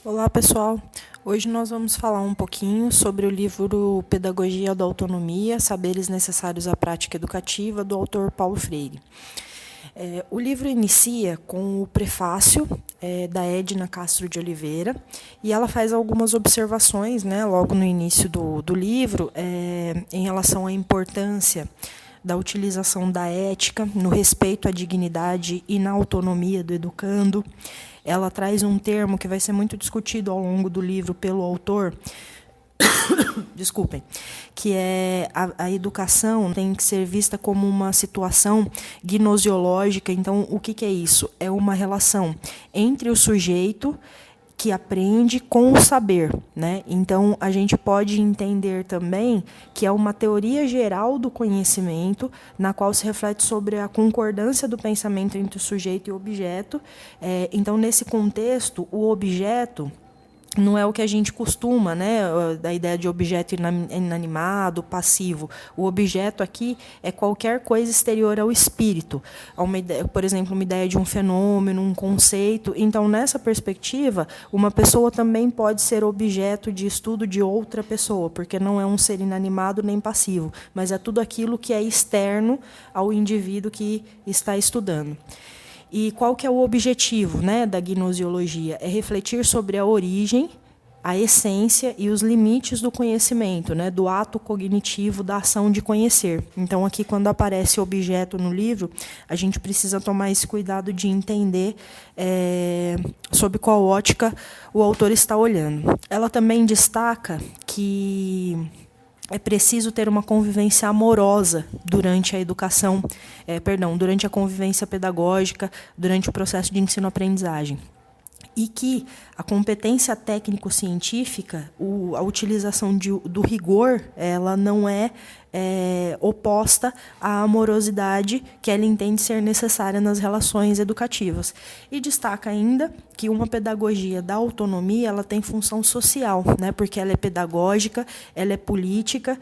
Olá, pessoal. Hoje nós vamos falar um pouquinho sobre o livro Pedagogia da Autonomia, Saberes Necessários à Prática Educativa, do autor Paulo Freire. O livro inicia com o prefácio da Edna Castro de Oliveira, e ela faz algumas observações, logo no início do livro, em relação à importância da utilização da ética no respeito à dignidade e na autonomia do educando. Ela traz um termo que vai ser muito discutido ao longo do livro pelo autor, desculpem, que é a educação tem que ser vista como uma situação gnosiológica. Então, o que é isso? É uma relação entre o sujeito que aprende com o saber, né? Então, a gente pode entender também que é uma teoria geral do conhecimento, na qual se reflete sobre a concordância do pensamento entre o sujeito e o objeto. Então, nesse contexto, o objeto não é o que a gente costuma, da ideia de objeto inanimado, passivo. O objeto aqui é qualquer coisa exterior ao espírito. Por exemplo, uma ideia de um fenômeno, um conceito. Então, nessa perspectiva, uma pessoa também pode ser objeto de estudo de outra pessoa, porque não é um ser inanimado nem passivo, mas é tudo aquilo que é externo ao indivíduo que está estudando. E qual que é o objetivo, da gnosiologia? É refletir sobre a origem, a essência e os limites do conhecimento, do ato cognitivo, da ação de conhecer. Então, aqui, quando aparece objeto no livro, a gente precisa tomar esse cuidado de entender sob qual ótica o autor está olhando. Ela também destaca que é preciso ter uma convivência amorosa durante a educação, durante a convivência pedagógica, durante o processo de ensino-aprendizagem. E que a competência técnico-científica, a utilização do rigor, ela não é oposta à amorosidade que ela entende ser necessária nas relações educativas. E destaca ainda que uma pedagogia da autonomia ela tem função social, porque ela é pedagógica, ela é política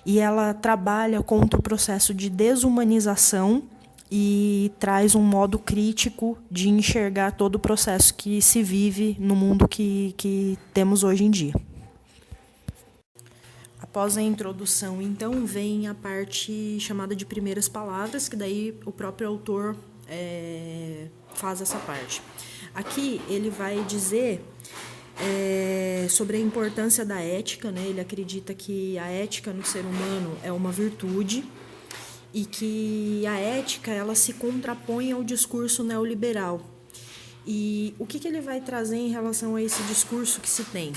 e ela trabalha contra o processo de desumanização e traz um modo crítico de enxergar todo o processo que se vive no mundo que temos hoje em dia. Após a introdução, então, vem a parte chamada de primeiras palavras, que daí o próprio autor faz essa parte. Aqui ele vai dizer sobre a importância da ética, Ele acredita que a ética no ser humano é uma virtude e que a ética ela se contrapõe ao discurso neoliberal. E o que ele vai trazer em relação a esse discurso que se tem?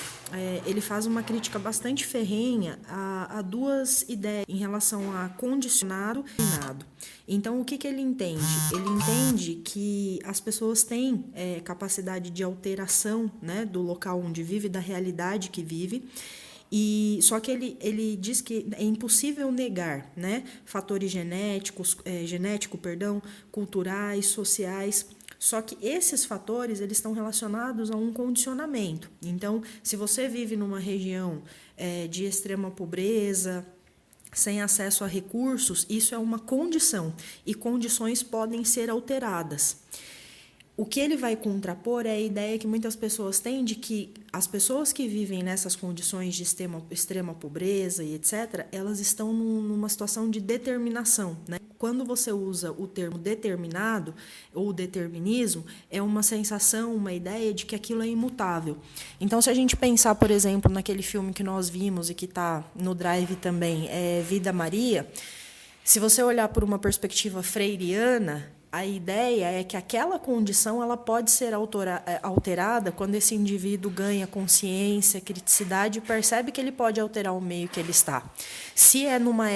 Ele faz uma crítica bastante ferrenha a duas ideias em relação a condicionado e dominado. Então, o que ele entende? Ele entende que as pessoas têm capacidade de alteração, do local onde vive, da realidade que vive. Só que ele diz que é impossível negar, fatores culturais, sociais. Só que esses fatores eles estão relacionados a um condicionamento. Então, se você vive numa região de extrema pobreza, sem acesso a recursos, isso é uma condição, e condições podem ser alteradas. O que ele vai contrapor é a ideia que muitas pessoas têm de que as pessoas que vivem nessas condições de extrema pobreza e etc., elas estão numa situação de determinação. Quando você usa o termo determinado ou determinismo, é uma sensação, uma ideia de que aquilo é imutável. Então, se a gente pensar, por exemplo, naquele filme que nós vimos e que está no Drive também, Vida Maria, se você olhar por uma perspectiva freiriana, a ideia é que aquela condição ela pode ser alterada quando esse indivíduo ganha consciência, criticidade e percebe que ele pode alterar o meio que ele está. Se é numa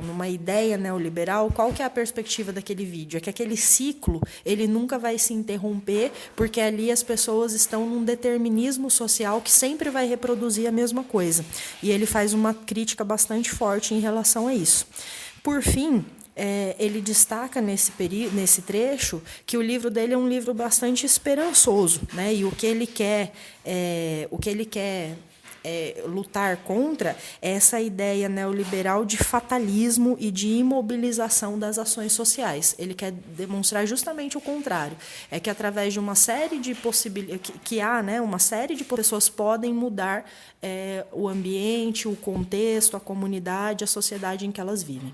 numa ideia neoliberal, qual que é a perspectiva daquele vídeo? É que aquele ciclo ele nunca vai se interromper, porque ali as pessoas estão num determinismo social que sempre vai reproduzir a mesma coisa. E ele faz uma crítica bastante forte em relação a isso. Por fim, ele destaca nesse trecho que o livro dele é um livro bastante esperançoso, E o que ele quer lutar contra é essa ideia neoliberal de fatalismo e de imobilização das ações sociais. Ele quer demonstrar justamente o contrário. É que através de uma série de possibilidades, que há uma série de pessoas podem mudar o ambiente, o contexto, a comunidade, a sociedade em que elas vivem.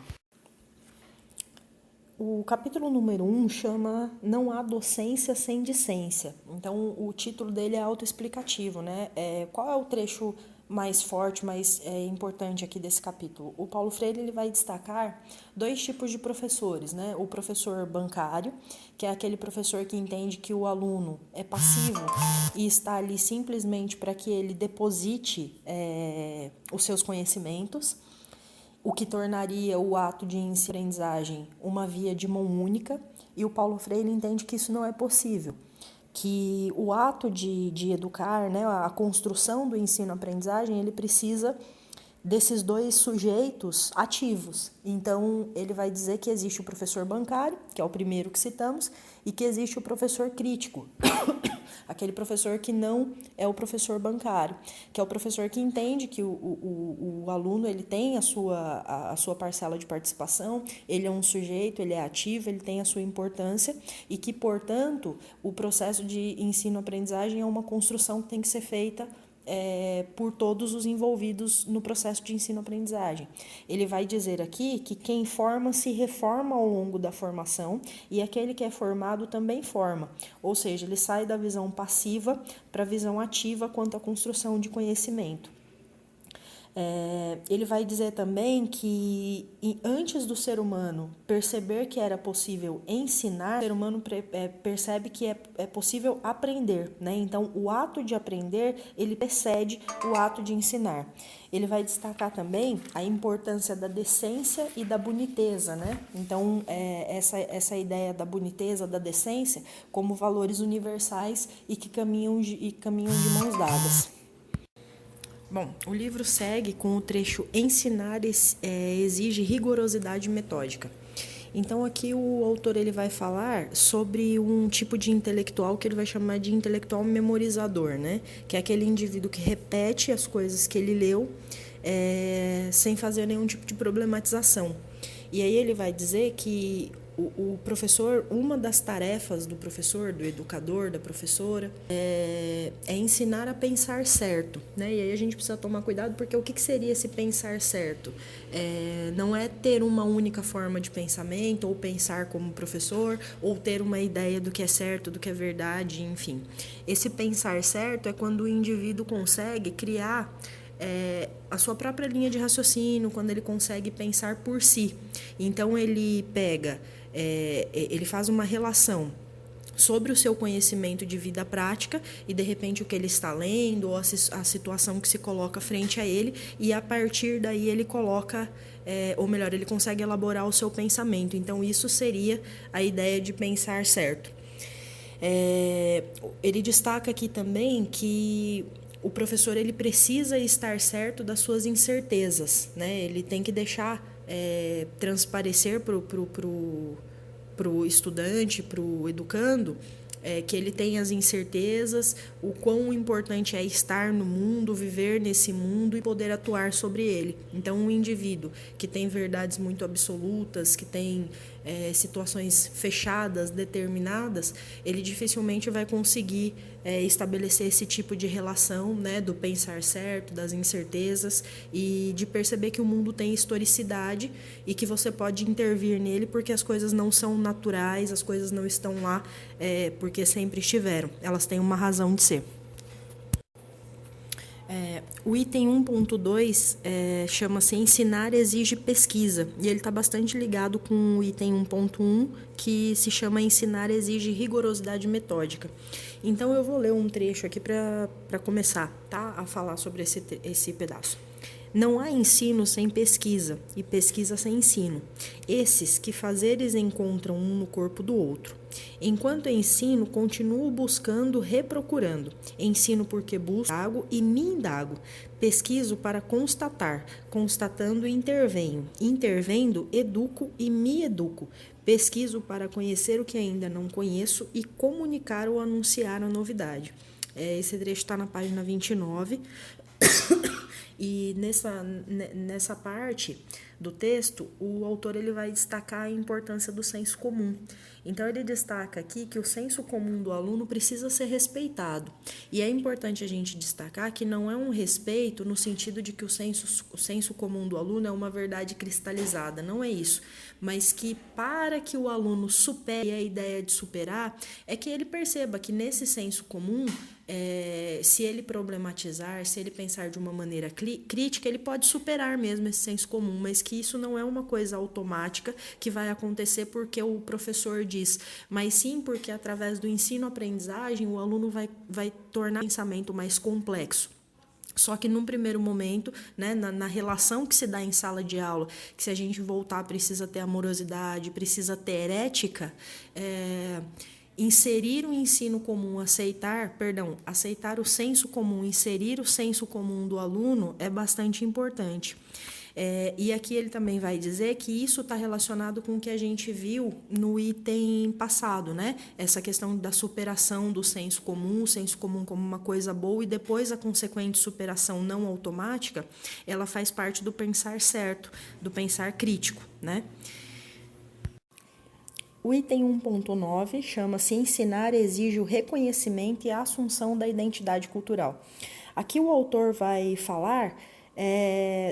O capítulo número 1 chama Não há docência sem discência. Então, o título dele é autoexplicativo, né? Qual é o trecho mais forte, mais importante aqui desse capítulo? O Paulo Freire ele vai destacar 2 tipos de professores, né? O professor bancário, que é aquele professor que entende que o aluno é passivo e está ali simplesmente para que ele deposite os seus conhecimentos, o que tornaria o ato de ensino-aprendizagem uma via de mão única, e o Paulo Freire entende que isso não é possível, que o ato de educar, a construção do ensino-aprendizagem, ele precisa desses 2 sujeitos ativos. Então, ele vai dizer que existe o professor bancário, que é o primeiro que citamos, e que existe o professor crítico, aquele professor que não é o professor bancário, que é o professor que entende que o aluno ele tem a sua parcela de participação, ele é um sujeito, ele é ativo, ele tem a sua importância e que, portanto, o processo de ensino-aprendizagem é uma construção que tem que ser feita por todos os envolvidos no processo de ensino-aprendizagem. Ele vai dizer aqui que quem forma se reforma ao longo da formação e aquele que é formado também forma, ou seja, ele sai da visão passiva para a visão ativa quanto à construção de conhecimento. Ele vai dizer também que antes do ser humano perceber que era possível ensinar, o ser humano percebe que é possível aprender, né? Então, o ato de aprender, ele precede o ato de ensinar. Ele vai destacar também a importância da decência e da boniteza, né? Então, essa ideia da boniteza, da decência, como valores universais e que caminham de mãos dadas. Bom, o livro segue com o trecho Ensinar exige rigorosidade metódica. Então, aqui o autor ele vai falar sobre um tipo de intelectual que ele vai chamar de intelectual memorizador, né? Que é aquele indivíduo que repete as coisas que ele leu sem fazer nenhum tipo de problematização. E aí ele vai dizer que o professor, uma das tarefas do professor, do educador, da professora, é ensinar a pensar certo, né? E aí a gente precisa tomar cuidado, porque o que seria esse pensar certo? Não é ter uma única forma de pensamento, ou pensar como professor, ou ter uma ideia do que é certo, do que é verdade, enfim. Esse pensar certo é quando o indivíduo consegue criar a sua própria linha de raciocínio, quando ele consegue pensar por si. Então, ele pega, ele faz uma relação sobre o seu conhecimento de vida prática e, de repente, o que ele está lendo ou a situação que se coloca frente a ele, e, a partir daí, ele coloca, ou melhor, ele consegue elaborar o seu pensamento. Então, isso seria a ideia de pensar certo. Ele destaca aqui também que o professor ele precisa estar certo das suas incertezas, né? Ele tem que deixar transparecer para o estudante, para o educando, que ele tem as incertezas, o quão importante é estar no mundo, viver nesse mundo e poder atuar sobre ele. Então, um indivíduo que tem verdades muito absolutas, que tem situações fechadas, determinadas, ele dificilmente vai conseguir estabelecer esse tipo de relação, né, do pensar certo, das incertezas e de perceber que o mundo tem historicidade e que você pode intervir nele porque as coisas não são naturais, as coisas não estão lá porque sempre estiveram, elas têm uma razão de ser. O item 1.2 chama-se Ensinar exige pesquisa, e ele está bastante ligado com o item 1.1, que se chama Ensinar exige rigorosidade metódica. Então, eu vou ler um trecho aqui para começar, tá, a falar sobre esse pedaço. Não há ensino sem pesquisa, e pesquisa sem ensino. Esses que fazeres encontram um no corpo do outro. Enquanto ensino, continuo buscando, reprocurando. Ensino porque busco, indago e me indago. Pesquiso para constatar, constatando intervenho. Intervendo, educo e me educo. Pesquiso para conhecer o que ainda não conheço e comunicar ou anunciar a novidade. Esse trecho está na página 29. E nessa parte do texto, o autor ele vai destacar a importância do senso comum. Então, ele destaca aqui que o senso comum do aluno precisa ser respeitado. E é importante a gente destacar que não é um respeito no sentido de que o senso comum do aluno é uma verdade cristalizada, não é isso. Mas que para que o aluno supere a ideia de superar, é que ele perceba que nesse senso comum, se ele problematizar, se ele pensar de uma maneira crítica, ele pode superar mesmo esse senso comum, mas que isso não é uma coisa automática que vai acontecer porque o professor diz, mas sim porque através do ensino-aprendizagem o aluno vai tornar o pensamento mais complexo. Só que num primeiro momento, né, na relação que se dá em sala de aula, que se a gente voltar precisa ter amorosidade, precisa ter ética, inserir o ensino comum, aceitar o senso comum, inserir o senso comum do aluno é bastante importante. E aqui ele também vai dizer que isso está relacionado com o que a gente viu no item passado, né? Essa questão da superação do senso comum, o senso comum como uma coisa boa e depois a consequente superação não automática, ela faz parte do pensar certo, do pensar crítico, né? O item 1.9 chama-se Ensinar exige o reconhecimento e a assunção da identidade cultural. Aqui o autor vai falar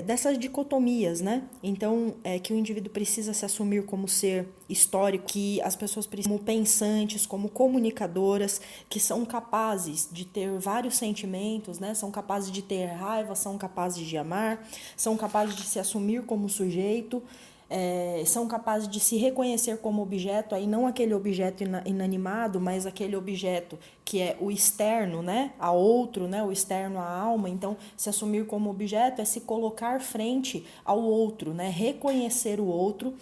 dessas dicotomias, né? Então, que o indivíduo precisa se assumir como ser histórico, que as pessoas precisam como pensantes, como comunicadoras, que são capazes de ter vários sentimentos, né? São capazes de ter raiva, são capazes de amar, são capazes de se assumir como sujeito, são capazes de se reconhecer como objeto, aí não aquele objeto inanimado, mas aquele objeto que é o externo, né, a outro, né, o externo à alma. Então, se assumir como objeto é se colocar frente ao outro, né, reconhecer o outro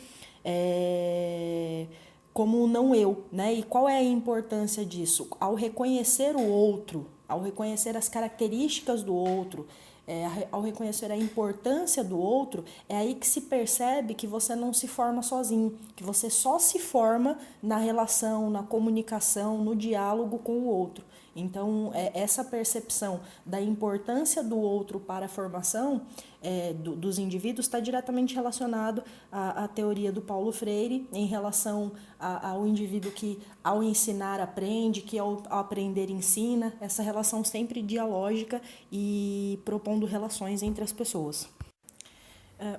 como não eu, né? E qual é a importância disso? Ao reconhecer o outro, ao reconhecer as características do outro, ao reconhecer a importância do outro, é aí que se percebe que você não se forma sozinho, que você só se forma na relação, na comunicação, no diálogo com o outro. Então, essa percepção da importância do outro para a formação dos indivíduos está diretamente relacionado à teoria do Paulo Freire em relação ao indivíduo que, ao ensinar, aprende, que ao aprender, ensina, essa relação sempre dialógica e propondo relações entre as pessoas.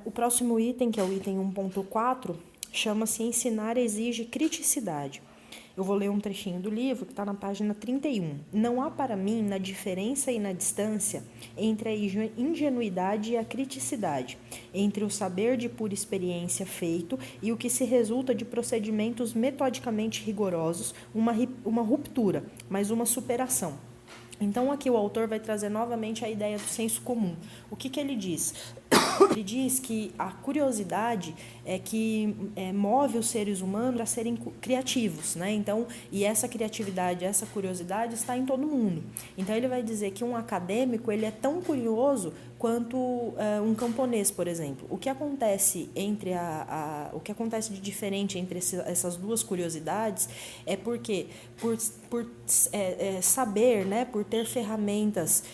O próximo item, que é o item 1.4, chama-se Ensinar exige criticidade. Eu vou ler um trechinho do livro que está na página 31. Não há para mim, na diferença e na distância, entre a ingenuidade e a criticidade, entre o saber de pura experiência feito e o que se resulta de procedimentos metodicamente rigorosos, uma ruptura, mas uma superação. Então, aqui o autor vai trazer novamente a ideia do senso comum. O que ele diz? Ele diz que a curiosidade é que move os seres humanos a serem criativos, né? Então, e essa criatividade, essa curiosidade está em todo mundo. Então, ele vai dizer que um acadêmico ele é tão curioso quanto um camponês, por exemplo. O que acontece o que acontece de diferente entre essas duas curiosidades é porque por saber, né, por ter ferramentas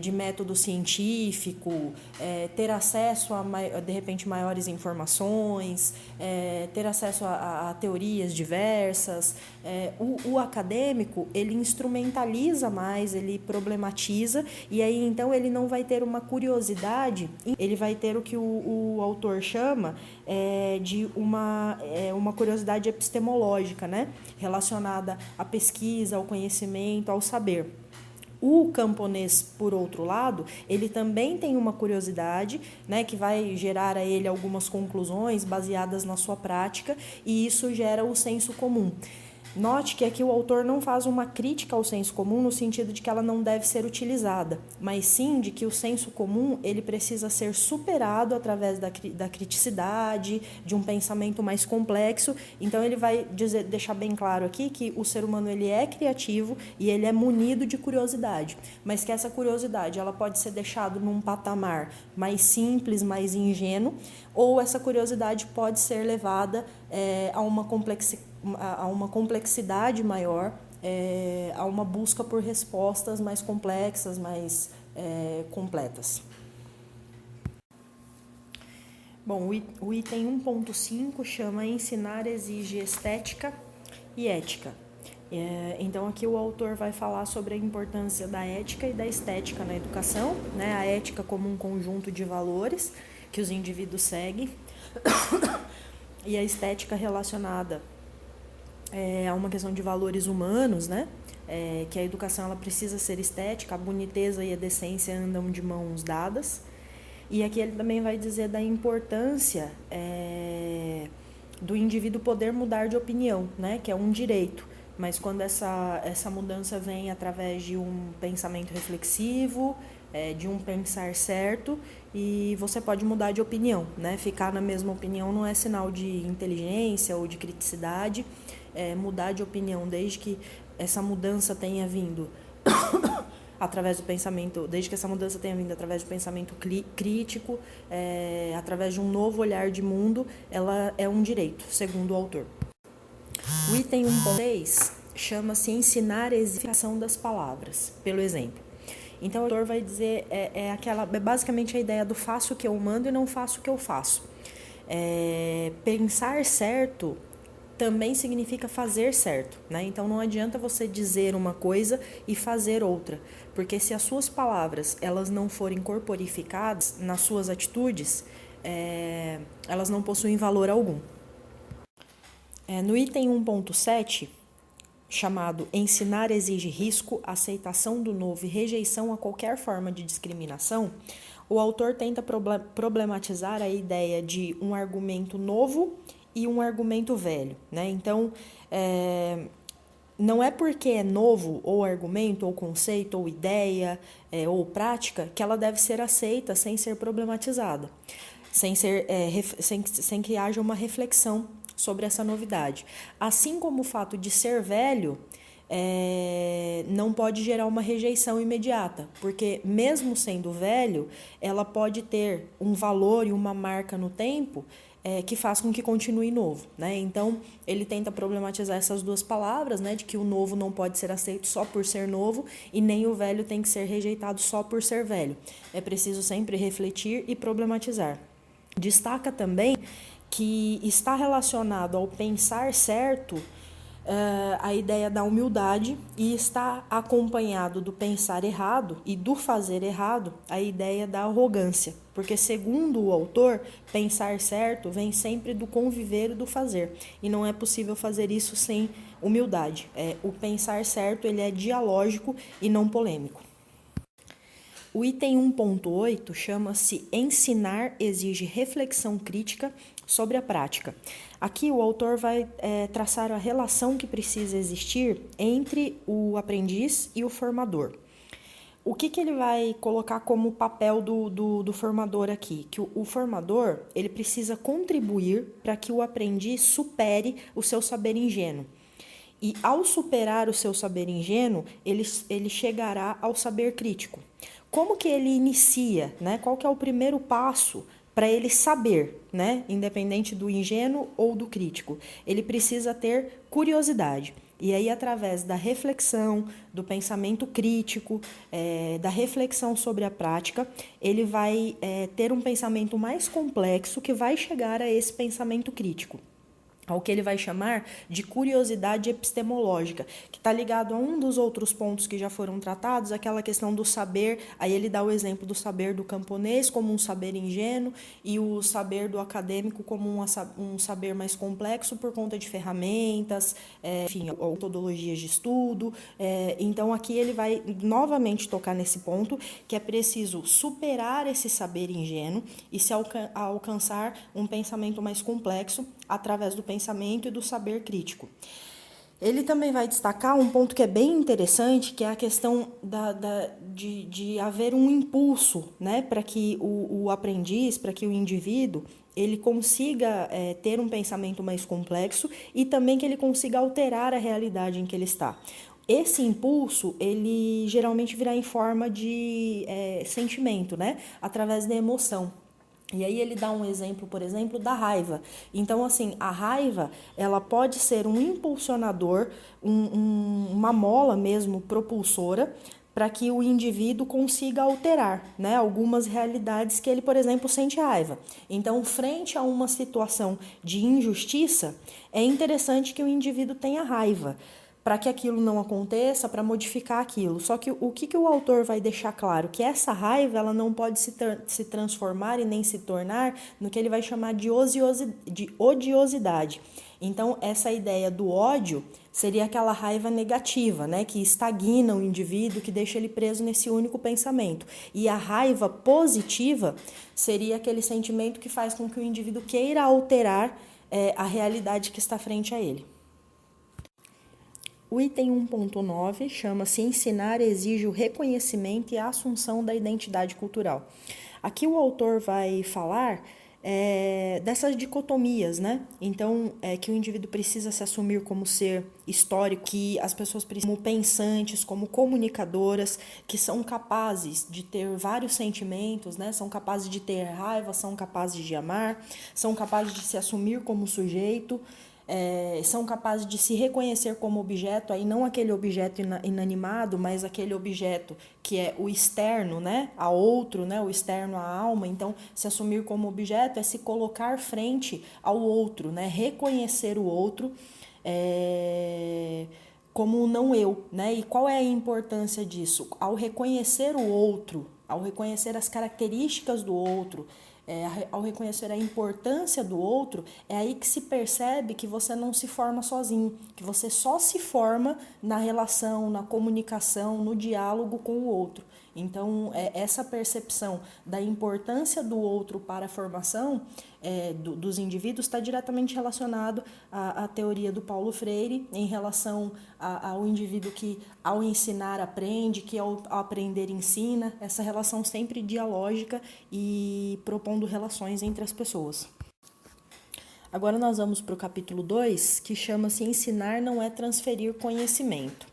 de método científico, ter acesso a de repente maiores informações, ter acesso a teorias diversas, o acadêmico ele instrumentaliza mais, ele problematiza e aí então ele não vai ter uma curiosidade, ele vai ter o que o autor chama de uma curiosidade epistemológica, né, relacionada à pesquisa, ao conhecimento, ao saber. O camponês, por outro lado, ele também tem uma curiosidade, né, que vai gerar a ele algumas conclusões baseadas na sua prática, e isso gera o senso comum. Note que aqui o autor não faz uma crítica ao senso comum no sentido de que ela não deve ser utilizada, mas sim de que o senso comum ele precisa ser superado através da criticidade, de um pensamento mais complexo. Então ele vai deixar bem claro aqui que o ser humano ele é criativo e ele é munido de curiosidade, mas que essa curiosidade ela pode ser deixada num patamar mais simples, mais ingênuo, ou essa curiosidade pode ser levada a uma complexidade maior, a uma busca por respostas mais complexas, mais completas. Bom, o item 1.5 chama Ensinar exige estética e ética. Então, aqui o autor vai falar sobre a importância da ética e da estética na educação, né? A ética como um conjunto de valores que os indivíduos seguem e a estética relacionada a uma questão de valores humanos, né? Que a educação ela precisa ser estética, a boniteza e a decência andam de mãos dadas. E aqui ele também vai dizer da importância do indivíduo poder mudar de opinião, né? Que é um direito. Mas quando essa mudança vem através de um pensamento reflexivo, de um pensar certo, e você pode mudar de opinião, né? Ficar na mesma opinião não é sinal de inteligência ou de criticidade. Mudar de opinião desde que essa mudança tenha vindo através do pensamento, desde que essa mudança tenha vindo através do pensamento crítico, através de um novo olhar de mundo, ela é um direito, segundo o autor. O item 1.6 chama-se Ensinar a execução das palavras, pelo exemplo. Então, o autor vai dizer, basicamente a ideia do faço o que eu mando e não faço o que eu faço. Pensar certo também significa fazer certo, né? Então não adianta você dizer uma coisa e fazer outra, porque se as suas palavras elas não forem corporificadas nas suas atitudes, elas não possuem valor algum. No item 1.7, chamado Ensinar exige risco, aceitação do novo e rejeição a qualquer forma de discriminação, o autor tenta problematizar a ideia de um argumento novo e um argumento velho, né? Então, não é porque é novo ou argumento, ou conceito, ou ideia, ou prática, que ela deve ser aceita sem ser problematizada, sem que haja uma reflexão sobre essa novidade. Assim como o fato de ser velho não pode gerar uma rejeição imediata, porque mesmo sendo velho, ela pode ter um valor e uma marca no tempo que faz com que continue novo, né? Então, ele tenta problematizar essas duas palavras, né? De que o novo não pode ser aceito só por ser novo e nem o velho tem que ser rejeitado só por ser velho. É preciso sempre refletir e problematizar. Destaca também que está relacionado ao pensar certo a ideia da humildade e está acompanhado do pensar errado e do fazer errado a ideia da arrogância, porque segundo o autor, pensar certo vem sempre do conviver e do fazer, e não é possível fazer isso sem humildade. O pensar certo ele é dialógico e não polêmico. O item 1.8 chama-se Ensinar exige reflexão crítica sobre a prática. Aqui o autor vai traçar a relação que precisa existir entre o aprendiz e o formador. O que ele vai colocar como papel do formador aqui? Que o formador ele precisa contribuir para que o aprendiz supere o seu saber ingênuo. E ao superar o seu saber ingênuo, ele chegará ao saber crítico. Como que ele inicia, né? Qual que é o primeiro passo para ele saber, né? Independente do ingênuo ou do crítico? Ele precisa ter curiosidade. E aí, através da reflexão, do pensamento crítico, da reflexão sobre a prática, ele vai ter um pensamento mais complexo que vai chegar a esse pensamento crítico, ao que ele vai chamar de curiosidade epistemológica, que está ligado a um dos outros pontos que já foram tratados, aquela questão do saber. Aí ele dá o exemplo do saber do camponês como um saber ingênuo e o saber do acadêmico como um saber mais complexo por conta de ferramentas, enfim, metodologias de estudo. Então aqui ele vai novamente tocar nesse ponto, que é preciso superar esse saber ingênuo e se alcançar um pensamento mais complexo através do pensamento e do saber crítico. Ele também vai destacar um ponto que é bem interessante, que é a questão de haver um impulso, né, para que o aprendiz, para que o indivíduo, ele consiga ter um pensamento mais complexo e também que ele consiga alterar a realidade em que ele está. Esse impulso, ele geralmente virá em forma de sentimento, né, através da emoção. E aí ele dá um exemplo, por exemplo, da raiva. Então, assim, a raiva, ela pode ser um impulsionador, uma mola mesmo propulsora, para que o indivíduo consiga alterar, né, algumas realidades que ele, por exemplo, sente raiva. Então, frente a uma situação de injustiça, é interessante que o indivíduo tenha raiva, para que aquilo não aconteça, para modificar aquilo. Só que o que o autor vai deixar claro? Que essa raiva ela não pode se transformar e nem se tornar no que ele vai chamar de odiosidade. Então, essa ideia do ódio seria aquela raiva negativa, né, que estagna o indivíduo, que deixa ele preso nesse único pensamento. E a raiva positiva seria aquele sentimento que faz com que o indivíduo queira alterar a realidade que está frente a ele. O item 1.9 chama-se Ensinar exige o reconhecimento e a assunção da identidade cultural. Aqui o autor vai falar dessas dicotomias, né? Então, que o indivíduo precisa se assumir como ser histórico, que as pessoas precisam como pensantes, como comunicadoras, que são capazes de ter vários sentimentos, né? São capazes de ter raiva, são capazes de amar, são capazes de se assumir como sujeito, são capazes de se reconhecer como objeto, aí não aquele objeto inanimado, mas aquele objeto que é o externo, né, a outro, né, o externo à alma. Então, se assumir como objeto é se colocar frente ao outro, né, reconhecer o outro como não eu, né? E qual é a importância disso? Ao reconhecer o outro, ao reconhecer as características do outro, ao reconhecer a importância do outro, é aí que se percebe que você não se forma sozinho, que você só se forma na relação, na comunicação, no diálogo com o outro. Então, essa percepção da importância do outro para a formação dos indivíduos está diretamente relacionado à teoria do Paulo Freire em relação ao indivíduo que, ao ensinar, aprende, que ao aprender, ensina. Essa relação sempre dialógica e propondo relações entre as pessoas. Agora nós vamos para o capítulo 2, que chama-se Ensinar não é transferir conhecimento.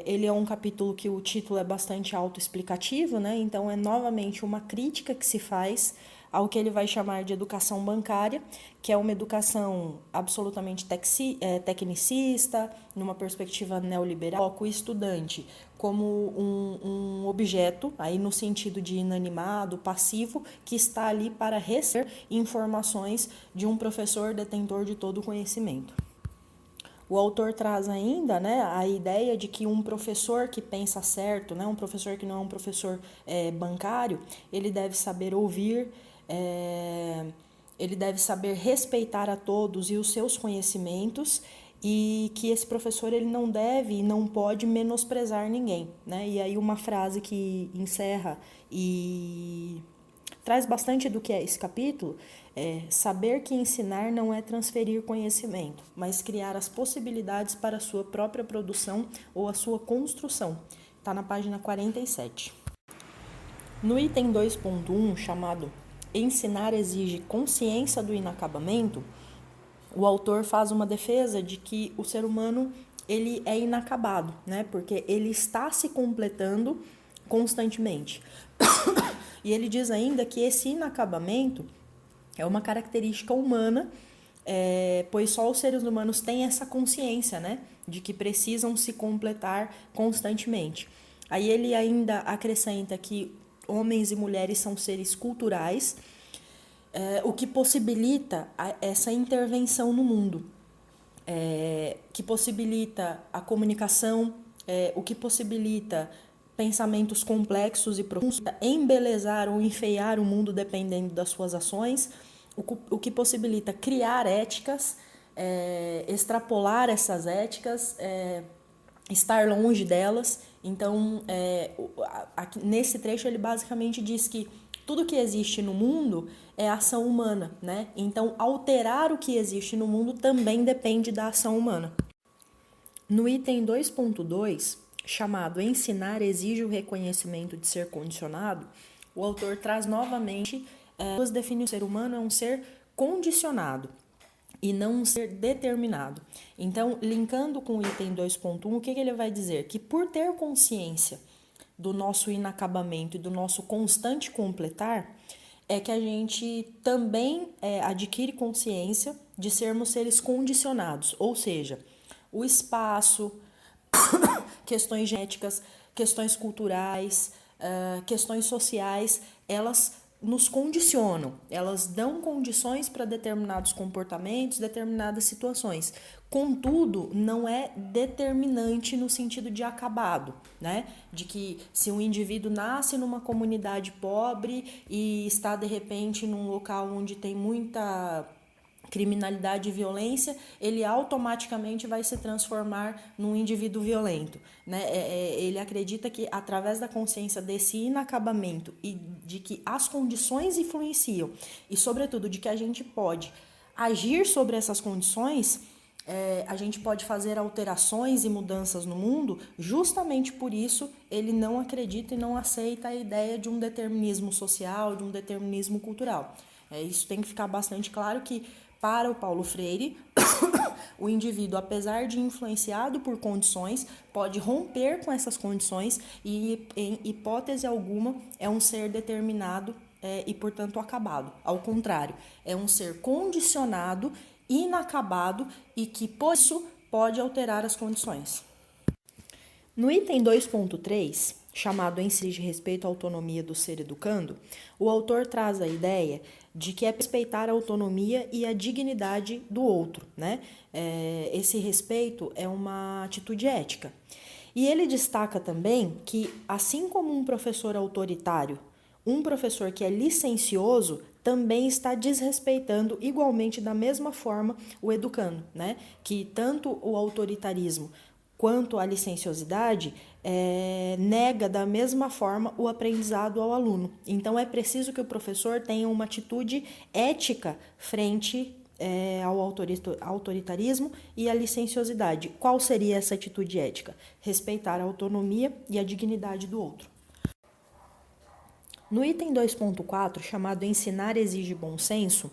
Ele é um capítulo que o título é bastante autoexplicativo, né? Então é novamente uma crítica que se faz ao que ele vai chamar de educação bancária, que é uma educação absolutamente tecnicista, numa perspectiva neoliberal, coloca o estudante como um objeto, aí no sentido de inanimado, passivo, que está ali para receber informações de um professor detentor de todo o conhecimento. O autor traz ainda, né, a ideia de que um professor que pensa certo, né, um professor que não é um professor bancário, ele deve saber ouvir, ele deve saber respeitar a todos e os seus conhecimentos, e que esse professor ele não deve e não pode menosprezar ninguém, né? E aí uma frase que encerra e traz bastante do que é esse capítulo, saber que ensinar não é transferir conhecimento, mas criar as possibilidades para a sua própria produção ou a sua construção. Está na página 47. No item 2.1, chamado Ensinar exige consciência do inacabamento, o autor faz uma defesa de que o ser humano ele é inacabado, né? Porque ele está se completando constantemente. E ele diz ainda que esse inacabamento é uma característica humana, pois só os seres humanos têm essa consciência, né, de que precisam se completar constantemente. Aí ele ainda acrescenta que homens e mulheres são seres culturais, o que possibilita essa intervenção no mundo, que possibilita a comunicação, o que possibilita pensamentos complexos e profundos, embelezar ou enfeiar o mundo dependendo das suas ações, o que possibilita criar éticas, extrapolar essas éticas, estar longe delas. Então, nesse trecho ele basicamente diz que tudo que existe no mundo é ação humana, né? Então, alterar o que existe no mundo também depende da ação humana. No item 2.2, chamado Ensinar exige o reconhecimento de ser condicionado, o autor traz novamente duas definições. O ser humano é um ser condicionado e não um ser determinado. Então, linkando com o item 2.1, o que ele vai dizer? Que por ter consciência do nosso inacabamento e do nosso constante completar, é que a gente também adquire consciência de sermos seres condicionados, ou seja, o espaço, questões genéticas, questões culturais, questões sociais, elas nos condicionam, elas dão condições para determinados comportamentos, determinadas situações. Contudo, não é determinante no sentido de acabado, né? De que se um indivíduo nasce numa comunidade pobre e está de repente num local onde tem muita criminalidade e violência, ele automaticamente vai se transformar num indivíduo violento, né? Ele acredita que através da consciência desse inacabamento e de que as condições influenciam e, sobretudo, de que a gente pode agir sobre essas condições, a gente pode fazer alterações e mudanças no mundo. Justamente por isso ele não acredita e não aceita a ideia de um determinismo social, de um determinismo cultural. Isso tem que ficar bastante claro que, para o Paulo Freire, o indivíduo, apesar de influenciado por condições, pode romper com essas condições e, em hipótese alguma, é um ser determinado e, portanto, acabado. Ao contrário, é um ser condicionado, inacabado e que, por isso, pode alterar as condições. No item 2.3, chamado Em si de respeito à autonomia do ser educando, o autor traz a ideia de que é respeitar a autonomia e a dignidade do outro, né? Esse respeito é uma atitude ética. E ele destaca também que, assim como um professor autoritário, um professor que é licencioso também está desrespeitando igualmente da mesma forma o educando, né? Que tanto o autoritarismo quanto a licenciosidade nega da mesma forma o aprendizado ao aluno. Então é preciso que o professor tenha uma atitude ética frente ao autoritarismo e à licenciosidade. Qual seria essa atitude ética? Respeitar a autonomia e a dignidade do outro. No item 2.4, chamado Ensinar exige bom senso,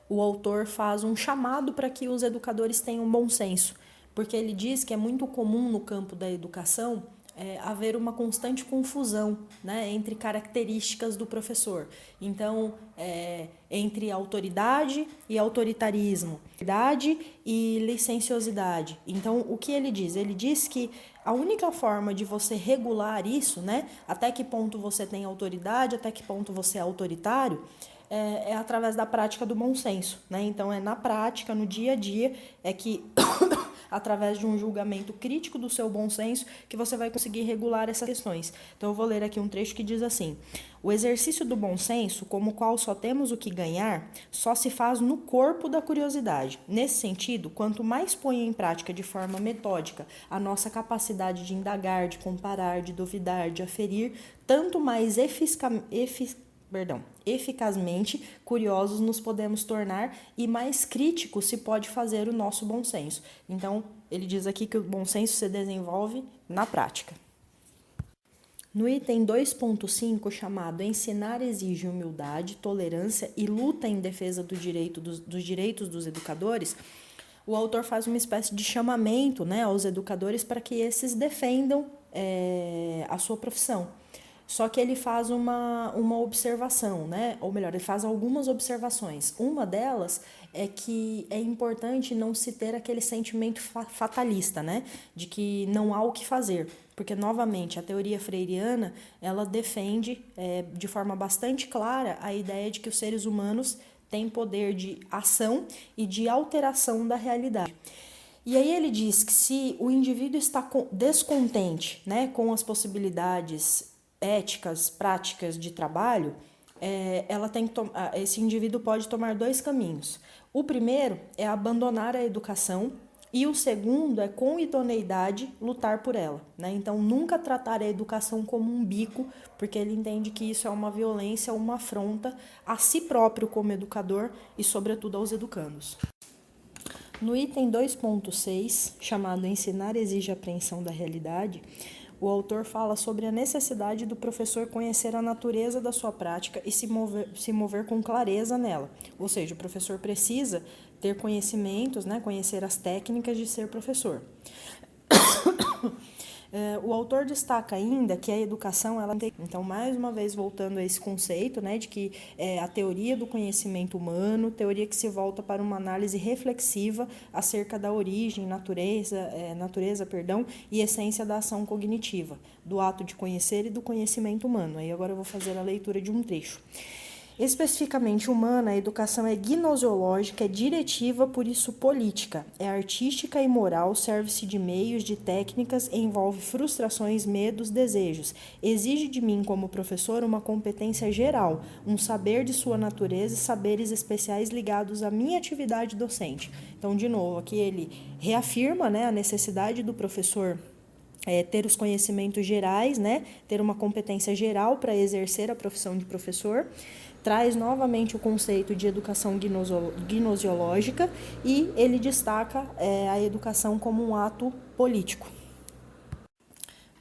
o autor faz um chamado para que os educadores tenham bom senso, porque ele diz que é muito comum no campo da educação haver uma constante confusão, né, entre características do professor. Então, entre autoridade e autoritarismo, autoridade e licenciosidade. Então, o que ele diz? Ele diz que a única forma de você regular isso, né, até que ponto você tem autoridade, até que ponto você é autoritário, é através da prática do bom senso, né? Então, é na prática, no dia a dia, é que através de um julgamento crítico do seu bom senso, que você vai conseguir regular essas questões. Então, eu vou ler aqui um trecho que diz assim: o exercício do bom senso, como o qual só temos o que ganhar, só se faz no corpo da curiosidade. Nesse sentido, quanto mais põe em prática de forma metódica a nossa capacidade de indagar, de comparar, de duvidar, de aferir, tanto mais eficazmente curiosos nos podemos tornar e mais crítico se pode fazer o nosso bom senso. Então, ele diz aqui que o bom senso se desenvolve na prática. No item 2.5, chamado Ensinar exige humildade, tolerância e luta em defesa dos direitos dos educadores, o autor faz uma espécie de chamamento, né, aos educadores para que esses defendam a sua profissão. Só que ele faz uma observação, né? Ou melhor, ele faz algumas observações. Uma delas é que é importante não se ter aquele sentimento fatalista, né? De que não há o que fazer. Porque, novamente, a teoria freiriana, ela defende de forma bastante clara a ideia de que os seres humanos têm poder de ação e de alteração da realidade. E aí ele diz que se o indivíduo está descontente, né, com as possibilidades éticas, práticas de trabalho, esse indivíduo pode tomar dois caminhos. O primeiro é abandonar a educação e o segundo é, com idoneidade, lutar por ela, né? Então, nunca tratar a educação como um bico, porque ele entende que isso é uma violência, uma afronta a si próprio como educador e, sobretudo, aos educandos. No item 2.6, chamado Ensinar exige apreensão da realidade, o autor fala sobre a necessidade do professor conhecer a natureza da sua prática e se mover com clareza nela. Ou seja, o professor precisa ter conhecimentos, né, conhecer as técnicas de ser professor. O autor destaca ainda que a educação, ela tem... Então, mais uma vez, voltando a esse conceito, né, de que a teoria do conhecimento humano, teoria que se volta para uma análise reflexiva acerca da origem, natureza, e essência da ação cognitiva, do ato de conhecer e do conhecimento humano. Aí agora eu vou fazer a leitura de um trecho. Especificamente humana, a educação é gnosiológica, é diretiva, por isso política. É artística e moral, serve-se de meios, de técnicas, envolve frustrações, medos, desejos. Exige de mim, como professor, uma competência geral, um saber de sua natureza e saberes especiais ligados à minha atividade docente. Então, de novo, aqui ele reafirma, né, a necessidade do professor ter os conhecimentos gerais, né, ter uma competência geral para exercer a profissão de professor, traz novamente o conceito de educação gnosiológica e ele destaca a educação como um ato político.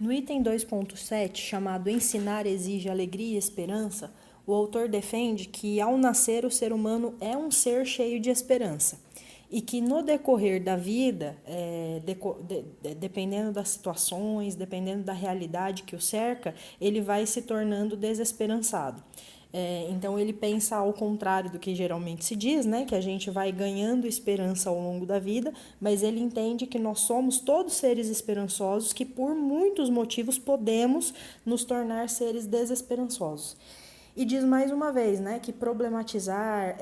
No item 2.7, chamado Ensinar exige alegria e esperança, o autor defende que, ao nascer, o ser humano é um ser cheio de esperança e que, no decorrer da vida, dependendo das situações, dependendo da realidade que o cerca, ele vai se tornando desesperançado. Então, ele pensa ao contrário do que geralmente se diz, né? Que a gente vai ganhando esperança ao longo da vida, mas ele entende que nós somos todos seres esperançosos, que por muitos motivos podemos nos tornar seres desesperançosos. E diz mais uma vez, né, que problematizar,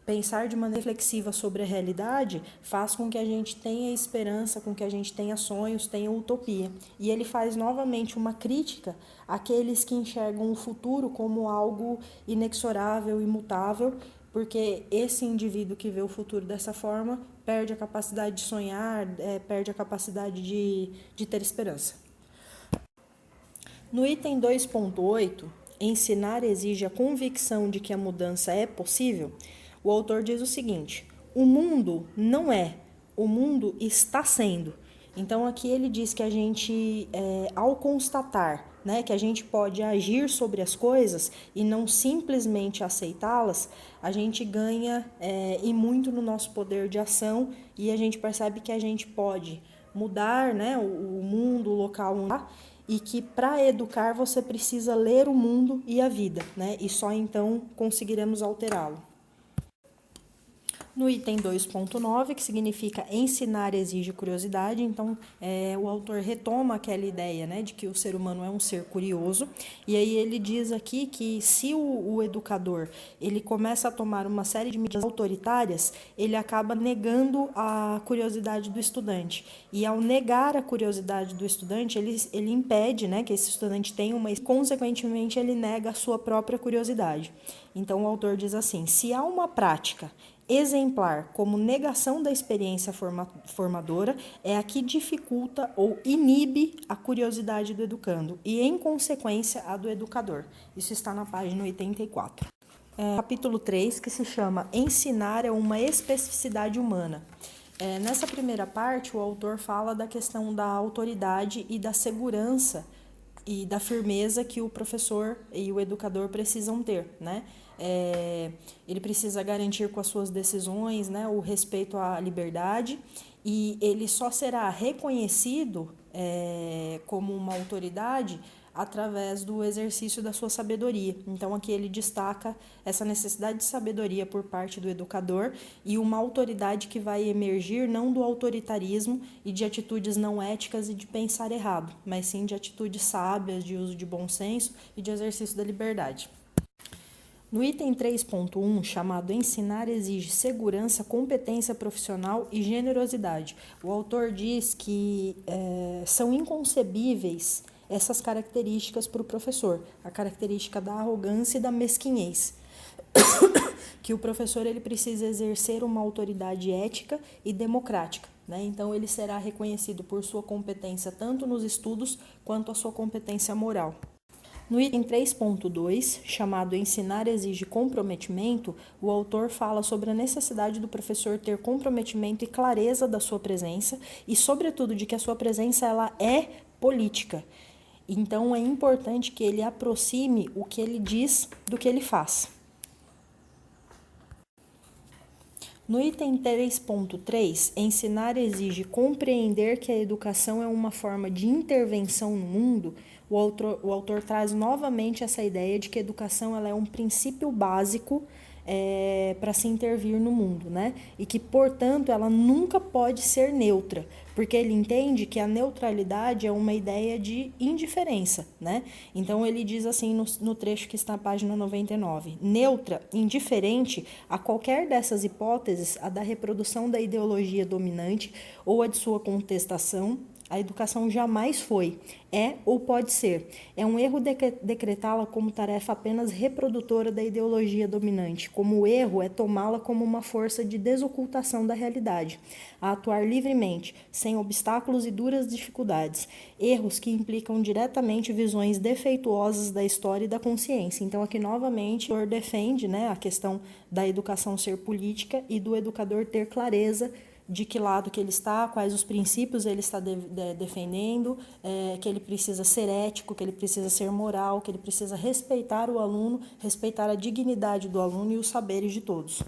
pensar de maneira reflexiva sobre a realidade faz com que a gente tenha esperança, com que a gente tenha sonhos, tenha utopia. E ele faz novamente uma crítica àqueles que enxergam o futuro como algo inexorável, imutável, porque esse indivíduo que vê o futuro dessa forma perde a capacidade de sonhar, perde a capacidade de ter esperança. No item 2.8, ensinar exige a convicção de que a mudança é possível, o autor diz o seguinte: o mundo não é, o mundo está sendo. Então aqui ele diz que a gente, ao constatar, né, que a gente pode agir sobre as coisas e não simplesmente aceitá-las, a gente ganha e muito no nosso poder de ação e a gente percebe que a gente pode mudar, né, o mundo, o local onde está, e que para educar você precisa ler o mundo e a vida, né, e só então conseguiremos alterá-lo. No item 2.9, que significa ensinar exige curiosidade, então o autor retoma aquela ideia, né, de que o ser humano é um ser curioso, e aí ele diz aqui que se o educador ele começa a tomar uma série de medidas autoritárias, ele acaba negando a curiosidade do estudante, e ao negar a curiosidade do estudante, ele impede, né, que esse estudante tenha uma... Consequentemente, ele nega a sua própria curiosidade. Então o autor diz assim: se há uma prática exemplar como negação da experiência formadora, é a que dificulta ou inibe a curiosidade do educando e, em consequência, a do educador. Isso está na página 84. Capítulo 3, que se chama Ensinar é uma especificidade humana. Nessa primeira parte, o autor fala da questão da autoridade e da segurança e da firmeza que o professor e o educador precisam ter, né? Ele precisa garantir com as suas decisões, né, o respeito à liberdade, e ele só será reconhecido como uma autoridade através do exercício da sua sabedoria. Então aqui ele destaca essa necessidade de sabedoria por parte do educador e uma autoridade que vai emergir não do autoritarismo e de atitudes não éticas e de pensar errado, mas sim de atitudes sábias, de uso de bom senso e de exercício da liberdade. No item 3.1, chamado Ensinar exige segurança, competência profissional e generosidade, o autor diz que são inconcebíveis essas características para o professor, a característica da arrogância e da mesquinhez, que o professor ele precisa exercer uma autoridade ética e democrática, né? Então ele será reconhecido por sua competência tanto nos estudos quanto a sua competência moral. No item 3.2, chamado Ensinar exige comprometimento, o autor fala sobre a necessidade do professor ter comprometimento e clareza da sua presença e, sobretudo, de que a sua presença ela é política. Então, é importante que ele aproxime o que ele diz do que ele faz. No item 3.3, ensinar exige compreender que a educação é uma forma de intervenção no mundo. O autor traz novamente essa ideia de que a educação ela é um princípio básico para se intervir no mundo, né? E que, portanto, ela nunca pode ser neutra, porque ele entende que a neutralidade é uma ideia de indiferença, né? Então ele diz assim no trecho que está na página 99, neutra, indiferente a qualquer dessas hipóteses, a da reprodução da ideologia dominante ou a de sua contestação, a educação jamais foi, é ou pode ser. É um erro decretá-la como tarefa apenas reprodutora da ideologia dominante, como o erro é tomá-la como uma força de desocultação da realidade, a atuar livremente, sem obstáculos e duras dificuldades, erros que implicam diretamente visões defeituosas da história e da consciência. Então aqui novamente o autor defende, né, a questão da educação ser política e do educador ter clareza de que lado que ele está, quais os princípios ele está defendendo, que ele precisa ser ético, que ele precisa ser moral, que ele precisa respeitar o aluno, respeitar a dignidade do aluno e os saberes de todos.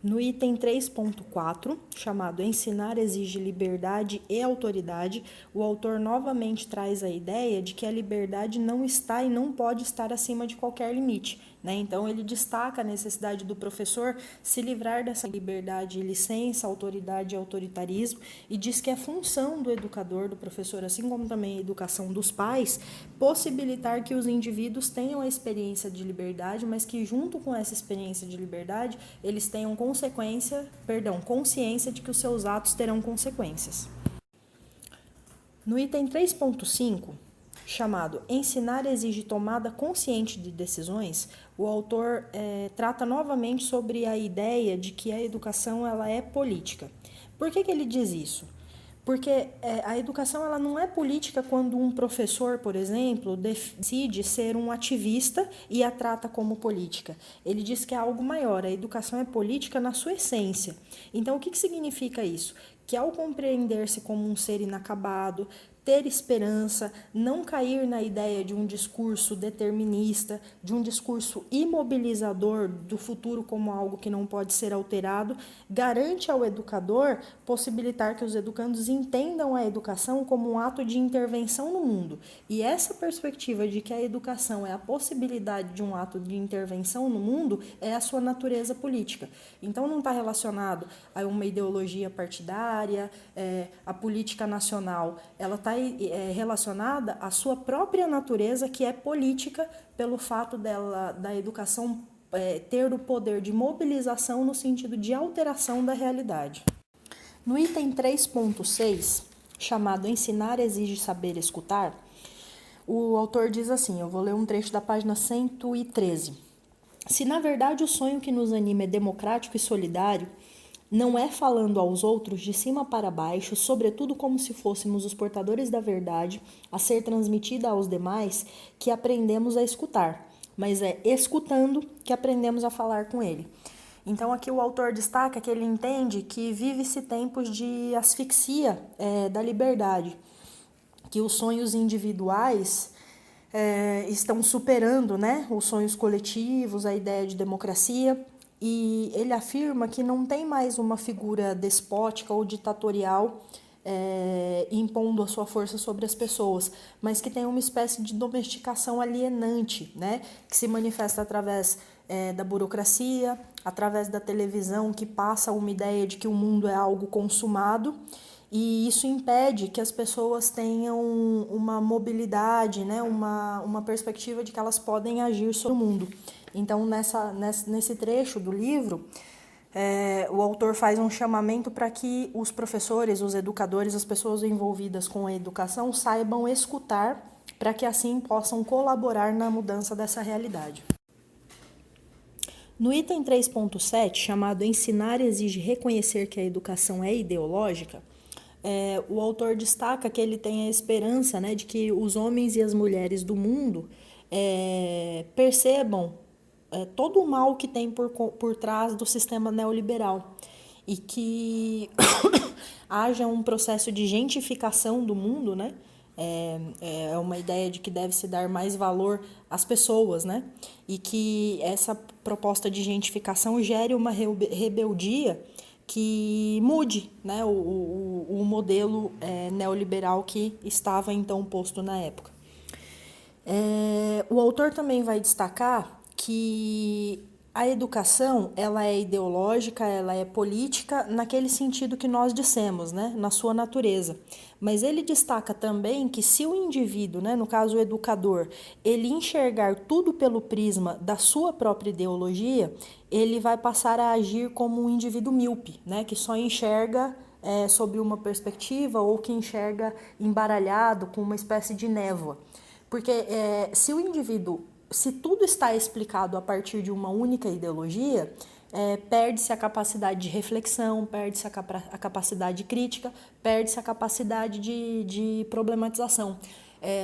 No item 3.4, chamado Ensinar exige liberdade e autoridade, o autor novamente traz a ideia de que a liberdade não está e não pode estar acima de qualquer limite, né? Então, ele destaca a necessidade do professor se livrar dessa liberdade e licença, autoridade e autoritarismo, e diz que é função do educador, do professor, assim como também a educação dos pais, possibilitar que os indivíduos tenham a experiência de liberdade, mas que junto com essa experiência de liberdade, eles tenham consciência de que os seus atos terão consequências. No item 3.5, chamado Ensinar exige tomada consciente de decisões, o autor trata novamente sobre a ideia de que a educação ela é política. Por que ele diz isso? Porque a educação ela não é política quando um professor, por exemplo, decide ser um ativista e a trata como política. Ele diz que é algo maior, a educação é política na sua essência. Então, o que significa isso? Que ao compreender-se como um ser inacabado, ter esperança, não cair na ideia de um discurso determinista, de um discurso imobilizador do futuro como algo que não pode ser alterado, garante ao educador possibilitar que os educandos entendam a educação como um ato de intervenção no mundo. E essa perspectiva de que a educação é a possibilidade de um ato de intervenção no mundo é a sua natureza política. Então não está relacionado a uma ideologia partidária, a política nacional, ela está relacionada à sua própria natureza, que é política, pelo fato da educação ter o poder de mobilização no sentido de alteração da realidade. No item 3.6, chamado Ensinar exige saber escutar, o autor diz assim, eu vou ler um trecho da página 113. Se na verdade o sonho que nos anima é democrático e solidário, não é falando aos outros de cima para baixo, sobretudo como se fôssemos os portadores da verdade, a ser transmitida aos demais, que aprendemos a escutar, mas é escutando que aprendemos a falar com ele. Então aqui o autor destaca que ele entende que vive-se tempos de asfixia da liberdade, que os sonhos individuais estão superando, né, os sonhos coletivos, a ideia de democracia, e ele afirma que não tem mais uma figura despótica ou ditatorial impondo a sua força sobre as pessoas, mas que tem uma espécie de domesticação alienante, né, que se manifesta através da burocracia, através da televisão, que passa uma ideia de que o mundo é algo consumado, e isso impede que as pessoas tenham uma mobilidade, né, uma perspectiva de que elas podem agir sobre o mundo. Então, nesse trecho do livro, o autor faz um chamamento para que os professores, os educadores, as pessoas envolvidas com a educação saibam escutar, para que assim possam colaborar na mudança dessa realidade. No item 3.7, chamado Ensinar exige reconhecer que a educação é ideológica, o autor destaca que ele tem a esperança, né, de que os homens e as mulheres do mundo percebam todo o mal que tem por trás do sistema neoliberal e que haja um processo de gentificação do mundo, né, É uma ideia de que deve se dar mais valor às pessoas, né? E que essa proposta de gentificação gere uma rebeldia que mude, né, o modelo neoliberal que estava então posto na época. O autor também vai destacar que a educação ela é ideológica, ela é política naquele sentido que nós dissemos, né, na sua natureza. Mas ele destaca também que se o indivíduo, né, no caso o educador, ele enxergar tudo pelo prisma da sua própria ideologia, ele vai passar a agir como um indivíduo míope, né, que só enxerga sob uma perspectiva ou que enxerga embaralhado com uma espécie de névoa. Porque se o indivíduo, se tudo está explicado a partir de uma única ideologia, perde-se a capacidade de reflexão, perde-se a capacidade crítica, perde-se a capacidade de problematização.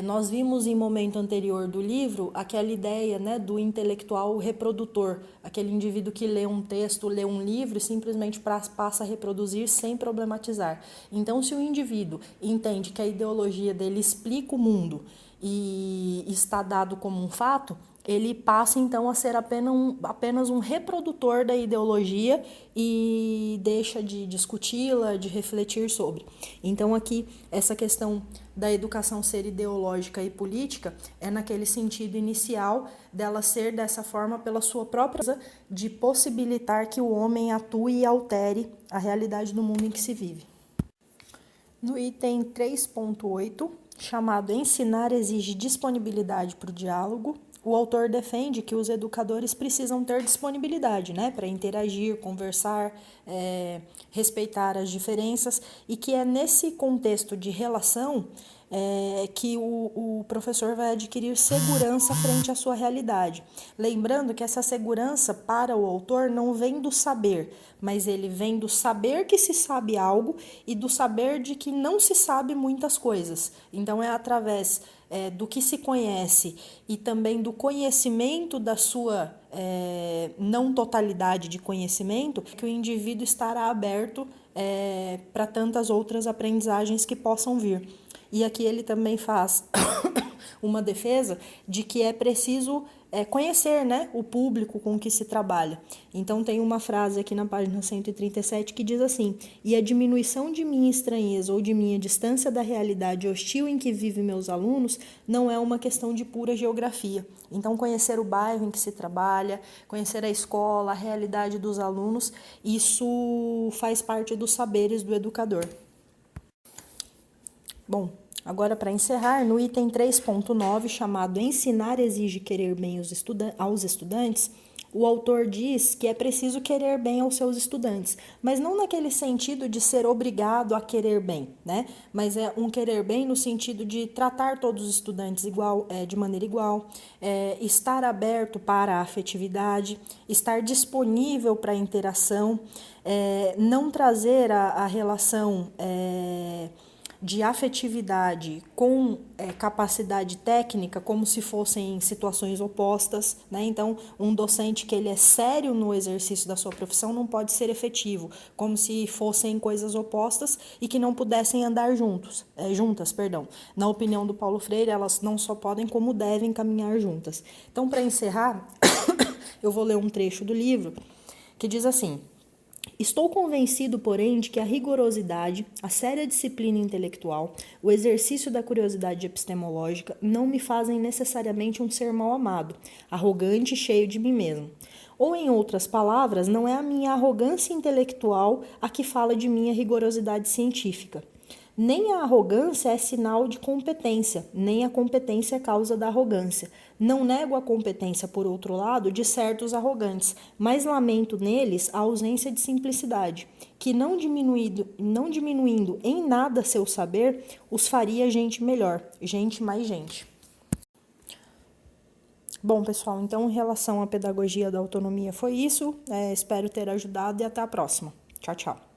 Nós vimos em momento anterior do livro aquela ideia, né, do intelectual reprodutor, aquele indivíduo que lê um texto, lê um livro e simplesmente passa a reproduzir sem problematizar. Então, se o indivíduo entende que a ideologia dele explica o mundo e está dado como um fato, ele passa então a ser apenas um reprodutor da ideologia e deixa de discuti-la, de refletir sobre. Então aqui essa questão da educação ser ideológica e política é naquele sentido inicial dela ser dessa forma pela sua própria de possibilitar que o homem atue e altere a realidade do mundo em que se vive. No item 3.8, chamado Ensinar exige disponibilidade para o diálogo, o autor defende que os educadores precisam ter disponibilidade, né, para interagir, conversar, respeitar as diferenças, e que é nesse contexto de relação que o professor vai adquirir segurança frente à sua realidade. Lembrando que essa segurança para o autor não vem do saber, mas ele vem do saber que se sabe algo e do saber de que não se sabe muitas coisas. Então é através do que se conhece e também do conhecimento da sua não totalidade de conhecimento que o indivíduo estará aberto para tantas outras aprendizagens que possam vir. E aqui ele também faz uma defesa de que é preciso conhecer, né, o público com que se trabalha. Então tem uma frase aqui na página 137 que diz assim: e a diminuição de minha estranheza ou de minha distância da realidade hostil em que vivem meus alunos não é uma questão de pura geografia. Então conhecer o bairro em que se trabalha, conhecer a escola, a realidade dos alunos, isso faz parte dos saberes do educador. Bom, agora para encerrar, no item 3.9, chamado Ensinar exige querer bem aos estudantes, o autor diz que é preciso querer bem aos seus estudantes, mas não naquele sentido de ser obrigado a querer bem, né? Mas é um querer bem no sentido de tratar todos os estudantes de maneira igual, estar aberto para a afetividade, estar disponível para a interação, não trazer a relação de afetividade com capacidade técnica como se fossem situações opostas, né? Então, um docente que ele é sério no exercício da sua profissão não pode ser efetivo, como se fossem coisas opostas e que não pudessem andar juntas. Na opinião do Paulo Freire, elas não só podem, como devem caminhar juntas. Então, para encerrar, eu vou ler um trecho do livro que diz assim: estou convencido, porém, de que a rigorosidade, a séria disciplina intelectual, o exercício da curiosidade epistemológica não me fazem necessariamente um ser mal amado, arrogante e cheio de mim mesmo. Ou, em outras palavras, não é a minha arrogância intelectual a que fala de minha rigorosidade científica. Nem a arrogância é sinal de competência, nem a competência é causa da arrogância. Não nego a competência, por outro lado, de certos arrogantes, mas lamento neles a ausência de simplicidade, que não diminuindo em nada seu saber, os faria gente melhor, gente mais gente. Bom, pessoal, então em relação à pedagogia da autonomia foi isso. Espero ter ajudado e até a próxima. Tchau, tchau.